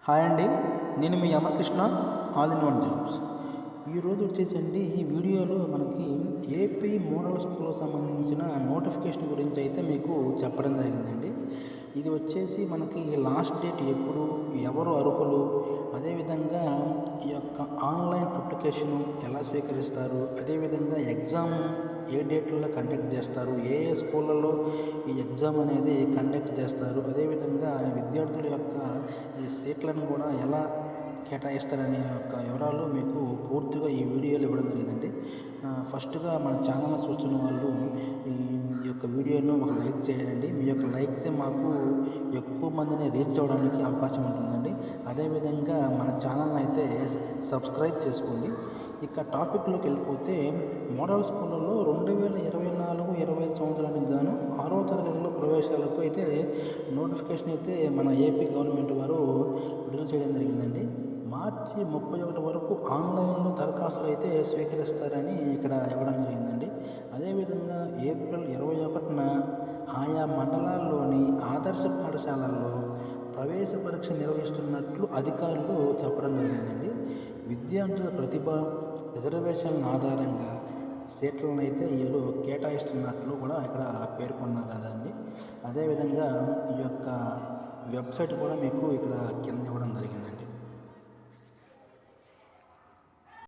Hi అండి, నేను మీ అమర్కృష్ణ, all in one jobs. ఈరోజు వచ్చేసండి ఈ వీడియోలో మనకి ఏపీ మోడల్ స్కూల్కి సంబంధించిన నోటిఫికేషన్ గురించి అయితే మీకు చెప్పడం జరిగిందండి. ఇది వచ్చేసి మనకి లాస్ట్ డేట్ ఎప్పుడు, ఎవరు అర్హులు, అదేవిధంగా ఈ యొక్క ఆన్లైన్ అప్లికేషను ఎలా స్వీకరిస్తారు, అదేవిధంగా ఎగ్జామ్ ఏ డేట్లలో కండక్ట్ చేస్తారు, ఏ ఏ స్కూళ్ళలో ఈ ఎగ్జామ్ అనేది కండక్ట్ చేస్తారు, అదేవిధంగా విద్యార్థుల యొక్క ఈ సీట్లను కూడా ఎలా కేటాయిస్తారనే యొక్క వివరాలు మీకు పూర్తిగా ఈ వీడియోలో ఇవ్వడం జరిగిందండి. ఫస్ట్గా మన ఛానల్ చూస్తున్న వాళ్ళు ఈ యొక్క వీడియోను ఒక లైక్ చేయండి. మీ యొక్క లైక్సే మాకు ఎక్కువ మందిని రీచ్ అవ్వడానికి అవకాశం ఉంటుందండి. అదేవిధంగా మన ఛానల్ని అయితే సబ్స్క్రైబ్ చేసుకోండి. ఇక టాపిక్లోకి వెళ్ళిపోతే, మోడల్ స్కూళ్ళలో 2024-25 సంవత్సరానికి గాను 6వ తరగతిలో ప్రవేశాలకు అయితే నోటిఫికేషన్ అయితే మన ఏపీ గవర్నమెంట్ వారు విడుదల చేయడం జరిగిందండి. మార్చి 31 వరకు ఆన్లైన్లో దరఖాస్తులు అయితే స్వీకరిస్తారని ఇక్కడ ఇవ్వడం జరిగిందండి. అదేవిధంగా ఏప్రిల్ 21న ఆయా మండలాల్లోని ఆదర్శ పాఠశాలల్లో ప్రవేశ పరీక్ష నిర్వహిస్తున్నట్లు అధికారులు చెప్పడం జరిగిందండి. విద్యార్థుల ప్రతిభ, రిజర్వేషన్ల ఆధారంగా సీట్లను అయితే వీళ్ళు కేటాయిస్తున్నట్లు కూడా ఇక్కడ పేర్కొన్నారండి. అదేవిధంగా ఈ యొక్క వెబ్సైట్ కూడా మీకు ఇక్కడ కింద ఇవ్వడం జరిగిందండి.